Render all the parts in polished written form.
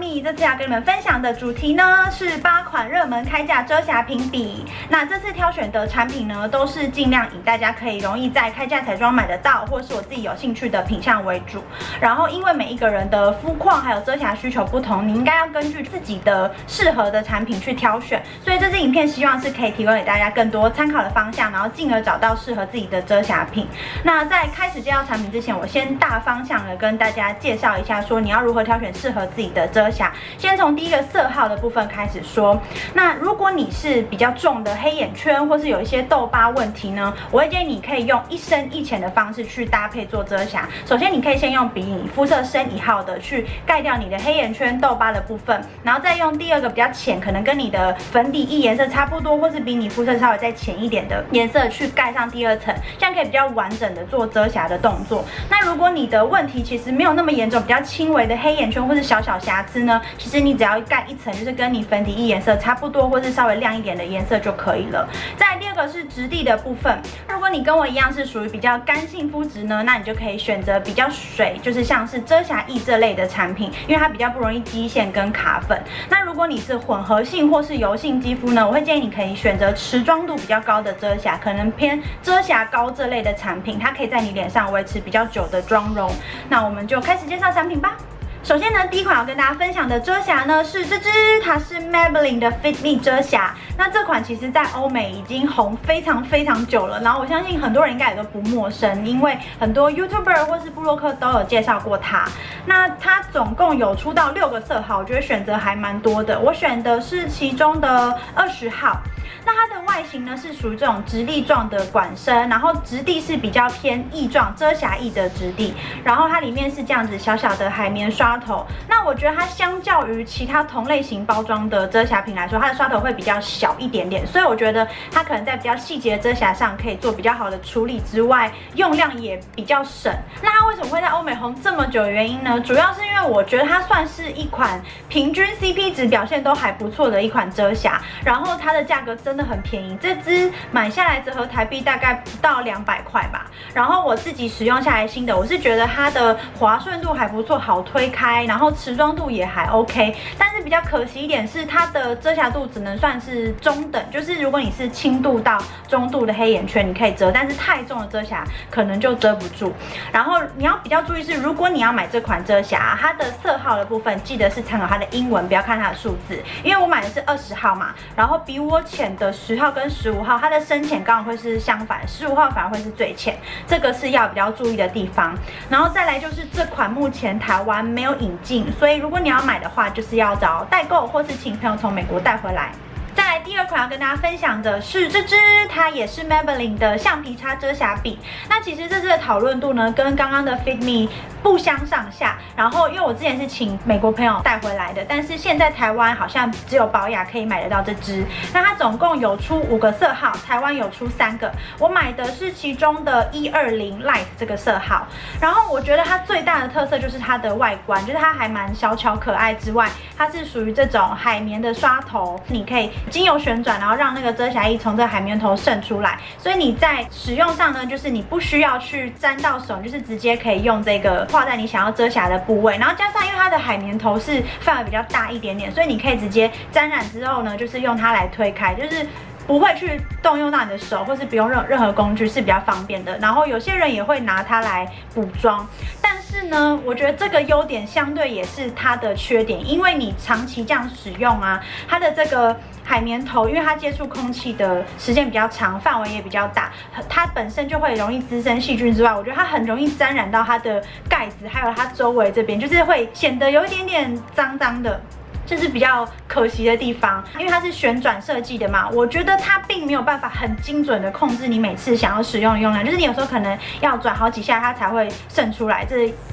米这次要跟你们分享的主题呢是8款热门开架遮瑕评比。那这次挑选的产品呢，都是尽量以大家可以容易在开架彩妆买得到，或是我自己有兴趣的品项为主。然后因为每一个人的肤况还有遮瑕需求不同，你应该要根据自己的适合的产品去挑选。所以这支影片希望是可以提供给大家更多参考的方向，然后进而找到适合自己的遮瑕品。那在开始介绍产品之前，我先大方向的跟大家介绍一下，说你要如何挑选适合自己的遮瑕。先从第一个色号的部分开始说。那如果你是比较重的黑眼圈，或是有一些痘疤问题呢，我会建议你可以用一深一浅的方式去搭配做遮瑕。首先，你可以先用比你肤色深1号的去盖掉你的黑眼圈、痘疤的部分，然后再用第二个比较浅，可能跟你的粉底液颜色差不多，或是比你肤色稍微再浅一点的颜色去盖上第2层，这样可以比较完整的做遮瑕的动作。那如果你的问题其实没有那么严重，比较轻微的黑眼圈或是小瑕疵呢，其实你只要盖1层，就是跟你粉底液颜色差不多，或是稍微亮一点的颜色就可以了。再来第2个是质地的部分，如果你跟我一样是属于比较干性肤质呢，那你就可以选择比较水，就是像是遮瑕液这类的产品，因为它比较不容易积线跟卡粉。那如果你是混合性或是油性肌肤呢，我会建议你可以选择持妆度比较高的遮瑕，可能偏遮瑕膏这类的产品，它可以在你脸上维持比较久的妆容。那我们就开始介绍产品吧。首先呢，第一款要跟大家分享的遮瑕呢是这支，它是 Maybelline 的 Fit Me 遮瑕。那这款其实在欧美已经红非常久了，然后我相信很多人应该也都不陌生，因为很多 YouTuber 或是部落客都有介绍过它。那它总共有出到6个色号，我觉得选择还蛮多的。我选的是其中的20号。那它的外形呢是属于这种直立状的管身，然后质地是比较偏液状遮瑕液的质地，然后它里面是这样子小小的海绵刷头。那我觉得它相较于其他同类型包装的遮瑕品来说，它的刷头会比较小一点点，所以我觉得它可能在比较细节的遮瑕上可以做比较好的处理之外，用量也比较省。那它为什么会在欧美红这么久的原因呢？主要是因为我觉得它算是一款平均 CP 值表现都还不错的一款遮瑕，然后它的价格真的很便宜，这支买下来折合台币大概不到200块吧。然后我自己使用下来心得，我是觉得它的滑顺度还不错，好推开，然后持妆度也还 OK。但是比较可惜一点是它的遮瑕度只能算是中等，就是如果你是轻度到中度的黑眼圈，你可以遮，但是太重的遮瑕可能就遮不住。然后你要比较注意是，如果你要买这款遮瑕，它的色号的部分记得是参考它的英文，不要看它的数字。因为我买的是20号嘛，然后比我浅的10号跟15号，它的深浅刚好会是相反，15号反而会是最浅，这个是要比较注意的地方。然后再来就是这款目前台湾没有引进，所以如果你要买的话，就是要找代购或是请朋友从美国带回来。再来第2款要跟大家分享的是这支，它也是 Maybelline 的橡皮擦遮瑕笔。那其实这支的讨论度呢，跟刚刚的 Fit Me 不相上下。然后因为我之前是请美国朋友带回来的，但是现在台湾好像只有宝雅可以买得到这支。那它总共有出5个色号，台湾有出3个。我买的是其中的120 Light 这个色号。然后我觉得它最大的特色就是它的外观，就是它还蛮小巧可爱之外，它是属于这种海绵的刷头，你可以经由旋转，然后让那个遮瑕液从这个海绵头渗出来，所以你在使用上呢，就是你不需要去沾到手，就是直接可以用这个画在你想要遮瑕的部位。然后加上因为它的海绵头是范围比较大一点点，所以你可以直接沾染之后呢，就是用它来推开，就是不会去动用到你的手，或是不用任何工具，是比较方便的。然后有些人也会拿它来补妆，但是呢，我觉得这个优点相对也是它的缺点，因为你长期这样使用啊，它的这个海绵头，因为它接触空气的时间比较长，范围也比较大，它本身就会容易滋生细菌之外，我觉得它很容易沾染到它的盖子，还有它周围这边，就是会显得有一点点脏脏的。这是比较可惜的地方，因为它是旋转设计的嘛，我觉得它并没有办法很精准的控制你每次想要使用的用量，就是你有时候可能要转好几下它才会渗出来，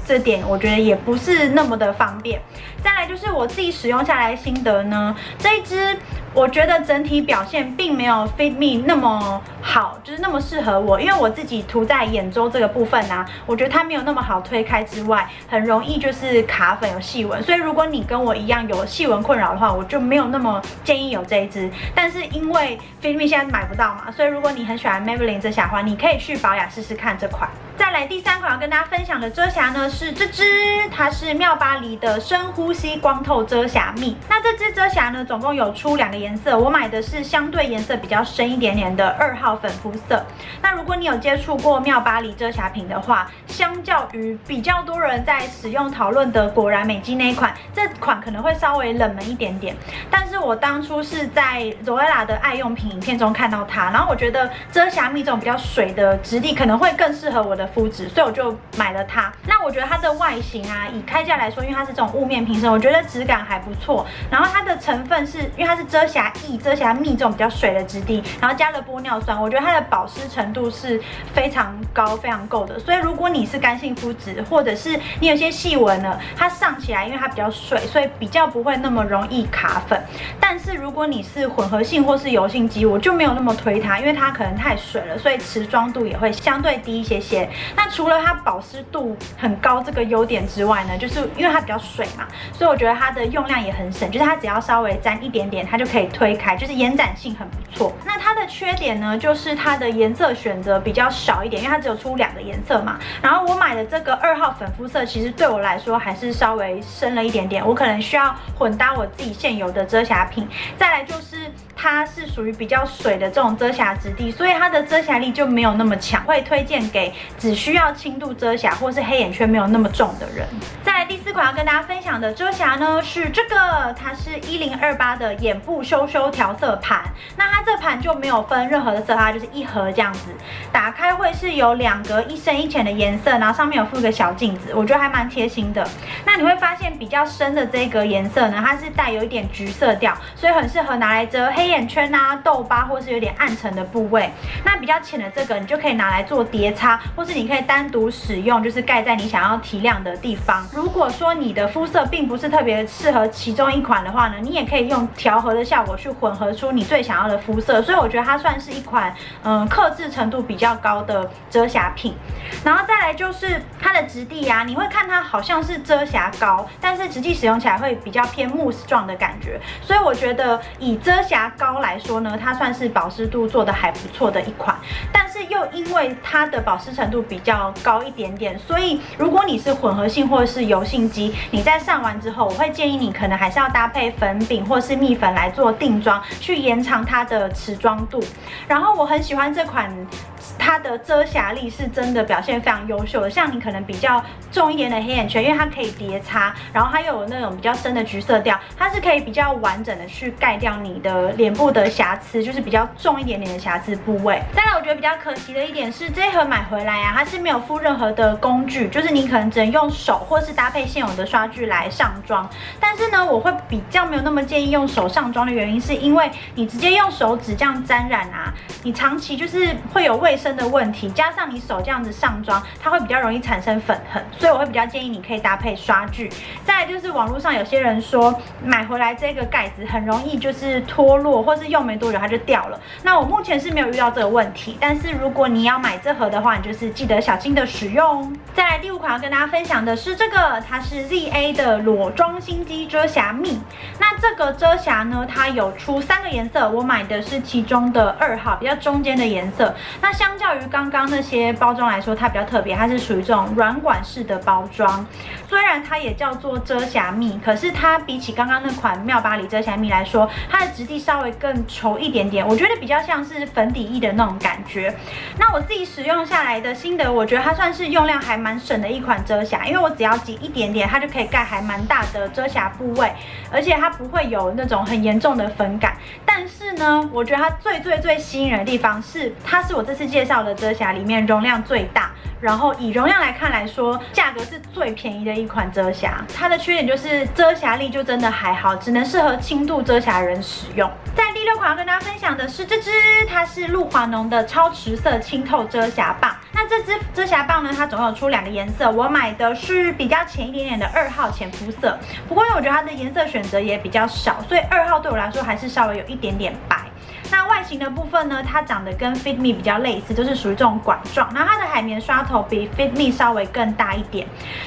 这点我觉得也不是那么的方便。再来就是我自己使用下来的心得呢，这一支我觉得整体表现并没有 Fit Me 那么好，就是那么适合我，因为我自己涂在眼周这个部分啊，我觉得它没有那么好推开之外，很容易就是卡粉有细纹，所以如果你跟我一样有细纹困扰的话，我就没有那么建议有这一支。但是因为 Fit Me 现在买不到嘛，所以如果你很喜欢 Maybelline 遮瑕的话，你可以去宝雅试试看这款。再来第3款要跟大家分享的遮瑕呢是这支，它是妙巴黎的深呼吸光透遮瑕蜜。那这支遮瑕呢，总共有出2个颜色，我买的是相对颜色比较深一点点的2号粉肤色。那如果你有接触过妙巴黎遮瑕品的话，相较于比较多人在使用讨论的果然美肌那一款，这款可能会稍微冷门一点点。但是我当初是在 Zoella 的爱用品影片中看到它，然后我觉得遮瑕蜜这种比较水的质地可能会更适合我的肤质，所以我就买了它。那我觉得它的外形啊，以开价来说，因为它是这种雾面瓶身，我觉得质感还不错。然后它的成分是因为它是遮瑕液、遮瑕蜜这种比较水的质地，然后加了玻尿酸，我觉得它的保湿程度是非常高、非常够的。所以如果你是干性肤质，或者是你有些细纹了，它上起来因为它比较水，所以比较不会那么容易卡粉。但是如果你是混合性或是油性肌，我就没有那么推它，因为它可能太水了，所以持妆度也会相对低一些些。那除了它保湿度很高这个优点之外呢，就是因为它比较水嘛，所以我觉得它的用量也很省，就是它只要稍微沾一点点，它就可以推开，就是延展性很不错。那它的缺点呢，就是它的颜色选择比较少一点，因为它只有出2个颜色嘛。然后我买的这个2号粉肤色，其实对我来说还是稍微深了一点点，我可能需要混搭我自己现有的遮瑕品。再来就是它是属于比较水的这种遮瑕质地，所以它的遮瑕力就没有那么强，会推荐给只需要轻度遮瑕或是黑眼圈没有那么重的人。再来第4款要跟大家分享的遮瑕呢是这个，它是1028的眼部修调色盘。那它这盘就没有分任何的色，它就是一盒这样子，打开会是有2个1深1浅的颜色，然后上面有附一个小镜子，我觉得还蛮贴心的。那你会发现比较深的这个颜色呢，它是带有一点橘色调，所以很适合拿来遮黑眼圈啊、痘疤或是有点暗沉的部位。那比较浅的这个，你就可以拿来做叠擦，或是你可以单独使用，就是盖在你想要提亮的地方。如果说你的肤色并不是特别适合其中一款的话呢，你也可以用调和的效果去混合出你最想要的肤色。所以我觉得它算是一款克制程度比较高的遮瑕品。然后再来就是它的质地啊，你会看它好像是遮瑕膏，但是实际使用起来会比较偏慕斯状的感觉。所以我觉得以遮瑕膏来说呢，它算是保湿度做的还不错的一款。但是又因为它的保湿程度比较高一点点，所以如果你是混合性或者是油性肌，你在上完之后，我会建议你可能还是要搭配粉饼或是蜜粉来做定妆，去延长它的持妆度。然后我很喜欢这款，它的遮瑕力是真的表现非常优秀的。像你可能比较重一点的黑眼圈，因为它可以叠擦，然后它又有那种比较深的橘色调，它是可以比较完整的去盖掉你的脸部的瑕疵，就是比较重一点点的瑕疵部位。再来，我觉得比较可惜的一点是，这一盒买回来啊，它是没有附任何的工具，就是你可能只能用手或是搭配现有的刷具来上妆。但是呢，我会比较没有那么建议用手上妆的原因，是因为你直接用手指这样沾染啊，你长期就是会有卫生的问题，加上你手这样子上妆，它会比较容易产生粉痕，所以我会比较建议你可以搭配刷具。再来就是网络上有些人说买回来这个盖子很容易就是脱落，或是用没多久它就掉了。那我目前是没有遇到这个问题，但是如果你要买这盒的话，你就是记得小心的使用。再来第5款要跟大家分享的是这个，它是 ZA 的裸妆心机遮瑕蜜。那这个遮瑕呢，它有出3个颜色，我买的是其中的2号，比较中间的颜色。那相较于刚刚那些包装来说，它比较特别，它是属于这种软管式的包装。虽然它也叫做遮瑕蜜，可是它比起刚刚那款妙巴黎遮瑕蜜来说，它的质地稍微更稠一点点，我觉得比较像是粉底液的那种感觉。那我自己使用下来的心得，我觉得它算是用量还蛮省的一款遮瑕，因为我只要挤一点点，它就可以盖还蛮大的遮瑕部位，而且它不会有那种很严重的粉感。但是呢，我觉得它最吸引人的地方是，它是我这次介绍的遮瑕里面容量最大，然后以容量来看来说，价格是最便宜的一款遮瑕。它的缺点就是遮瑕力就真的还好，只能适合轻度遮瑕人使用。在第6款要跟大家分享的是这支，它是露华浓的超持色清透遮瑕棒。那这支遮瑕棒呢，它总共有出2个颜色，我买的是比较浅一点点的2号浅肤色。不过因为我觉得它的颜色选择也比较少，所以2号对我来说还是稍微有一点点白。那外形的部分呢，它长得跟 Fit Me 比较类似，就是属于这种管状。然后它的海绵刷头比 Fit Me 稍微更大一点。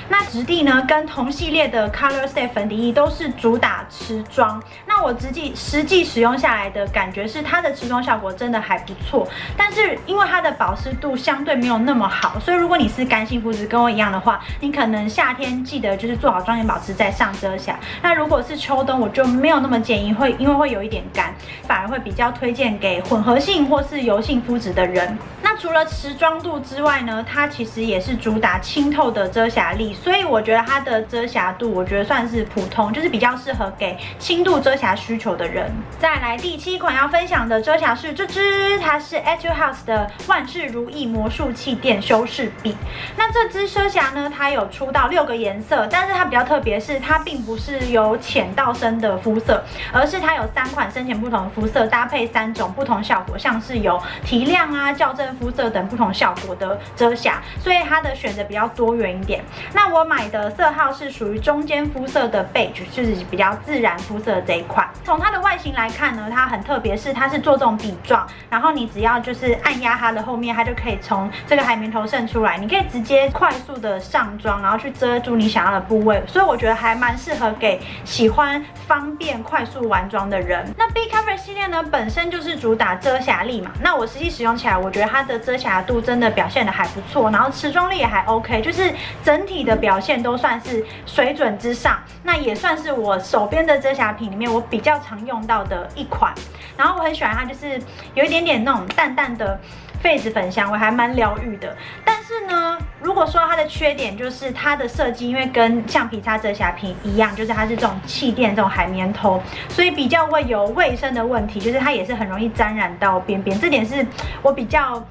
那质地呢，跟同系列的 Color Stay 粉底液都是主打持妆。那我实际使用下来的感觉是，它的持妆效果真的还不错。但是因为它的保湿度相对没有那么好，所以如果你是干性肤质跟我一样的话，你可能夏天记得就是做好妆前保湿再上遮瑕。那如果是秋冬，我就没有那么建议，因为会有一点干，反而会比较推荐给混合性或是油性肤质的人。那除了持妆度之外呢，它其实也是主打清透的遮瑕力，所以我觉得它的遮瑕度我觉得算是普通，就是比较适合给轻度遮瑕需求的人。再来第7款要分享的遮瑕是这支，它是 Etude House 的万事如意魔术气垫修饰笔。那这支遮瑕呢，它有出到6个颜色，但是它比较特别是，它并不是由浅到深的肤色，而是它有3款深浅不同的肤色，搭配3种不同效果，像是有提亮啊、校正肤色等不同效果的遮瑕，所以它的选择比较多元一点。那我买的色号是属于中间肤色的 beige， 就是比较自然肤色的这一款。从它的外形来看呢，它很特别，是它是做这种笔状，然后你只要就是按压它的后面，它就可以从这个海绵头渗出来，你可以直接快速的上妆，然后去遮住你想要的部位，所以我觉得还蛮适合给喜欢方便快速完妆的人。那 B Cover 系列呢，本身就是主打遮瑕力嘛，那我实际使用起来，我觉得它的遮瑕度真的表现的还不错，然后持妆力也还 OK， 就是整体的表现都算是水准之上。那也算是我手边的遮瑕品里面我比较常用到的一款，然后我很喜欢它，就是有一点点那种淡淡的痱子粉香味，还蛮疗愈的。但是呢，如果说它的缺点就是它的设计，因为跟橡皮擦遮瑕品一样，就是它是这种气垫这种海绵头，所以比较会有卫生的问题，就是它也是很容易沾染到边边，这点是我比较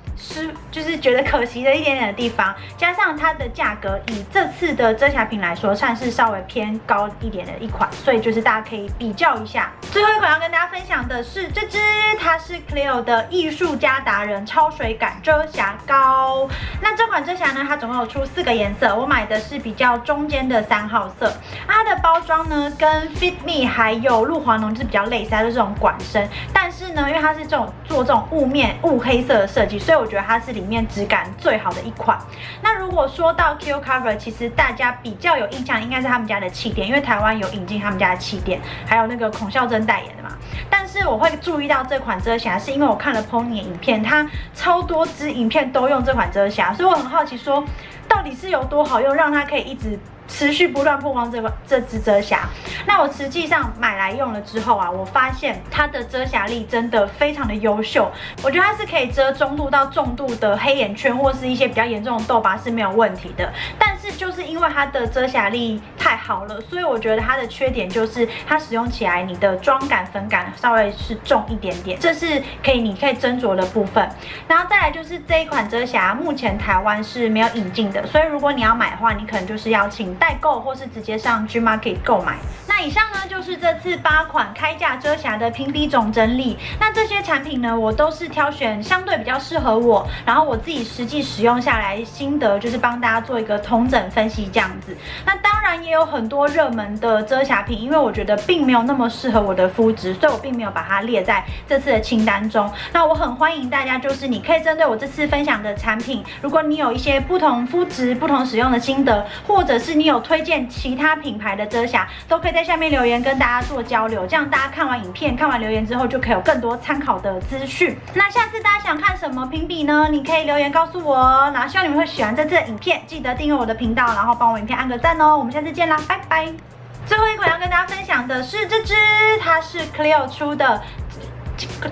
就是觉得可惜的一点点的地方。加上它的价格以这次的遮瑕品来说，算是稍微偏高一点的一款，所以就是大家可以比较一下。最后一款要跟大家分享的是这支，它是 Clio 的艺术家达人超水感遮瑕膏。那这款遮瑕呢，它总共有出4个颜色，我买的是比较中间的3号色。它的包装呢，跟 Fit Me 还有露华浓就是比较类似，它是这种管身，但是呢，因为它是做这种雾黑色的设计，所以我觉得它是里面质感最好的一款。那如果说到 Q Cover， 其实大家比较有印象应该是他们家的气垫，因为台湾有引进他们家的气垫，还有那个孔孝真代言的嘛。但是我会注意到这款遮瑕，是因为我看了 Pony 的影片，它超多支影片都用这款遮瑕，所以我很好奇说，到底是有多好用，让它可以一直持续不断曝光这支遮瑕。那我实际上买来用了之后啊，我发现它的遮瑕力真的非常的优秀。我觉得它是可以遮中度到重度的黑眼圈或是一些比较严重的痘疤是没有问题的。但是就是因为它的遮瑕力太好了，所以我觉得它的缺点就是它使用起来你的妆感粉感稍微是重一点点，这是你可以斟酌的部分。然后再来就是这一款遮瑕目前台湾是没有引进的，所以如果你要买的话，你可能就是要请代购或是直接上 G Market 购买。那以上呢就是这次8款开价遮瑕的评比总整理。那这些产品呢，我都是挑选相对比较适合我，然后我自己实际使用下来心得，就是帮大家做一个统整分析这样子。那当然也有很多热门的遮瑕品，因为我觉得并没有那么适合我的肤质，所以我并没有把它列在这次的清单中。那我很欢迎大家，就是你可以针对我这次分享的产品，如果你有一些不同肤质、不同使用的心得，或者是你有推荐其他品牌的遮瑕，都可以在下面留言跟大家做交流，这样大家看完影片、看完留言之后，就可以有更多参考的资讯。那下次大家想看什么评比呢？你可以留言告诉我哦。然后希望你们会喜欢这次的影片，记得订阅我的频道，然后帮我影片按个赞哦。我们下次见啦，拜拜。最后一款要跟大家分享的是这支，它是 Clio 出的这个。